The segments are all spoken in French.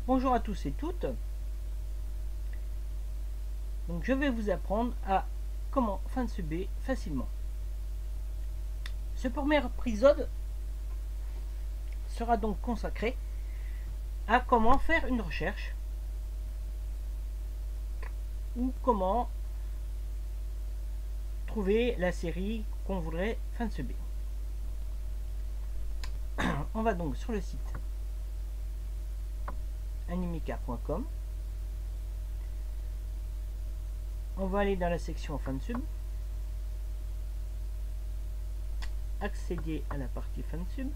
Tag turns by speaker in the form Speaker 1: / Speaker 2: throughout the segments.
Speaker 1: Bonjour à tous et toutes. Donc je vais vous apprendre à comment fansuber facilement. Ce premier épisode sera donc consacré à comment faire une recherche ou comment trouver la série qu'on voudrait fansuber. On va donc sur le site animeka.com. On va aller dans la section fansub, accéder à la partie fansub,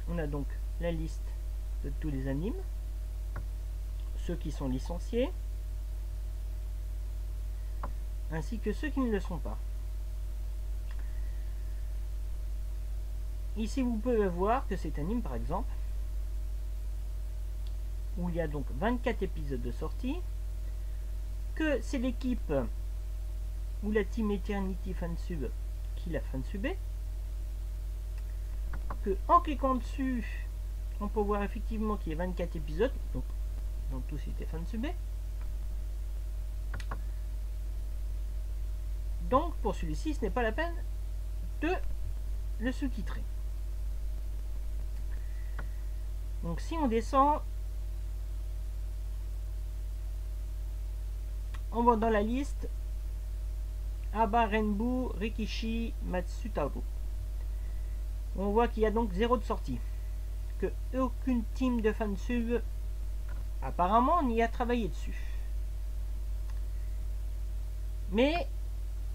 Speaker 1: on a donc la liste de tous les animes, ceux qui sont licenciés, ainsi que ceux qui ne le sont pas. Ici vous pouvez voir que cet anime par exemple, où il y a donc 24 épisodes de sortie, que c'est l'équipe ou la Team Eternity Fansub qui l'a fansubé, que en cliquant dessus on peut voir effectivement qu'il y a 24 épisodes, donc tous étaient fansubés. Donc pour celui-ci ce n'est pas la peine de le sous-titrer. Donc si on descend, on va dans la liste Aba Renbu Rikishi Matsutaru. On voit qu'il y a donc 0 de sortie, que aucune team de fansub apparemment n'y a travaillé dessus. Mais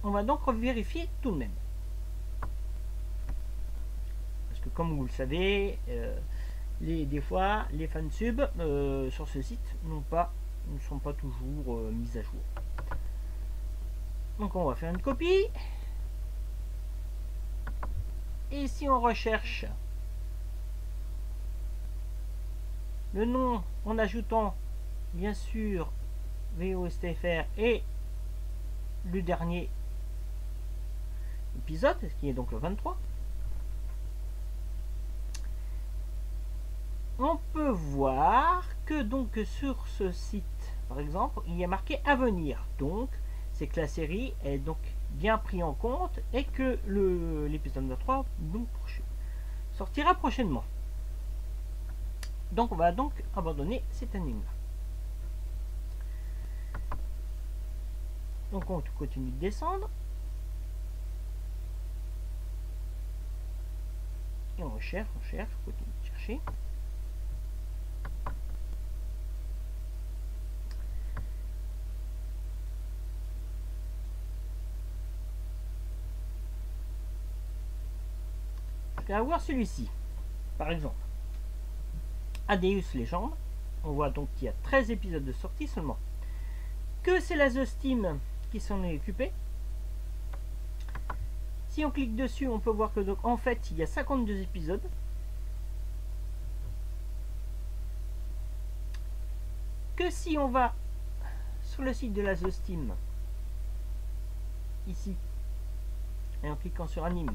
Speaker 1: on va donc vérifier tout de même, parce que comme vous le savez, des fois les fansub sur ce site ne sont pas toujours mises à jour. Donc on va faire une copie, et si on recherche le nom en ajoutant bien sûr VOSTFR et le dernier épisode, qui est donc le 23, on peut voir que donc sur ce site par exemple il y a marqué à venir, donc c'est que la série est donc bien pris en compte et que l'épisode 23 donc sortira prochainement. Donc on va donc abandonner cet anime là. Donc on continue de descendre et on cherche, on continue de chercher. Je vais avoir celui-ci par exemple, Adeus Legend. On voit donc qu'il y a 13 épisodes de sortie seulement, que c'est la The Steam qui s'en est occupée. Si on clique dessus, on peut voir que donc en fait il y a 52 épisodes, que si on va sur le site de la The Steam ici et en cliquant sur anime,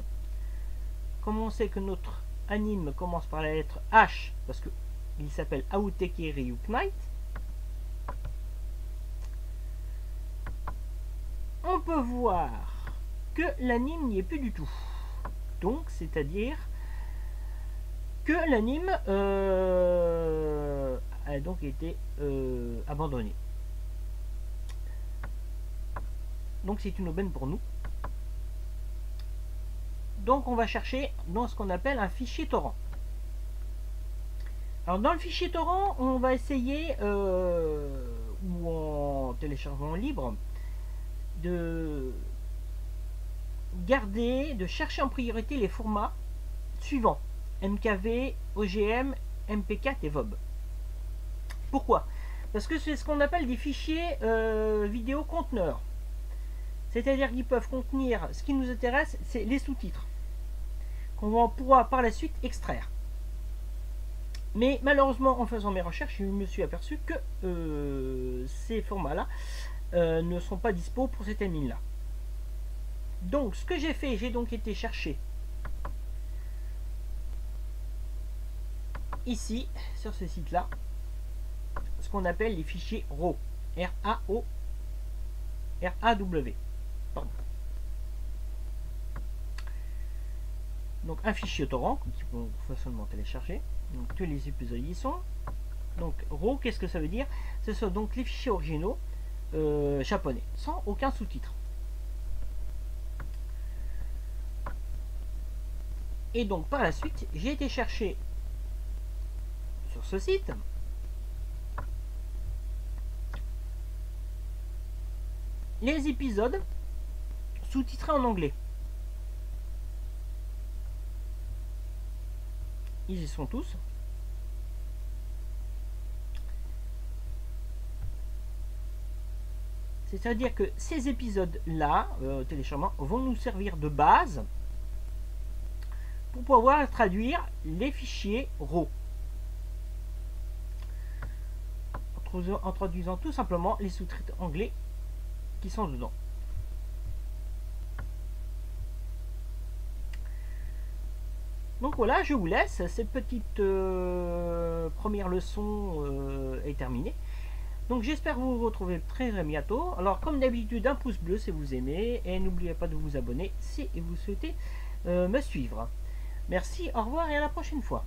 Speaker 1: comme on sait que notre anime commence par la lettre H parce que il s'appelle Aoteki Ryuknight, on peut voir que l'anime n'y est plus du tout. Donc c'est à dire que l'anime a donc été abandonné. Donc c'est une aubaine pour nous. Donc on va chercher dans ce qu'on appelle un fichier torrent. Alors dans le fichier torrent, on va essayer, ou en téléchargement libre, de chercher en priorité les formats suivants: MKV, OGM, MP4 et VOB. Pourquoi? Parce que c'est ce qu'on appelle des fichiers vidéo conteneurs. C'est-à-dire qu'ils peuvent contenir, ce qui nous intéresse, c'est les sous-titres, qu'on pourra par la suite extraire. Mais malheureusement, en faisant mes recherches, je me suis aperçu que ces formats-là ne sont pas dispo pour cette anime-là. Donc, ce que j'ai fait, j'ai donc été chercher ici, sur ce site-là, ce qu'on appelle les fichiers RAW. R-A-O, R-A-W. Pardon. Donc un fichier torrent qui peut facilement télécharger. Donc tous les épisodes y sont. Donc RAW, qu'est-ce que ça veut dire? Ce sont donc les fichiers originaux japonais, sans aucun sous-titre. Et donc par la suite, j'ai été chercher sur ce site les épisodes sous-titrés en anglais. Ils y sont tous. C'est-à-dire que ces épisodes-là, téléchargement, vont nous servir de base pour pouvoir traduire les fichiers RAW. En traduisant tout simplement les sous-titres anglais qui sont dedans. Donc voilà, je vous laisse. Cette petite première leçon est terminée. Donc j'espère vous retrouver très bientôt. Alors comme d'habitude, un pouce bleu si vous aimez. Et n'oubliez pas de vous abonner si vous souhaitez me suivre. Merci, au revoir et à la prochaine fois.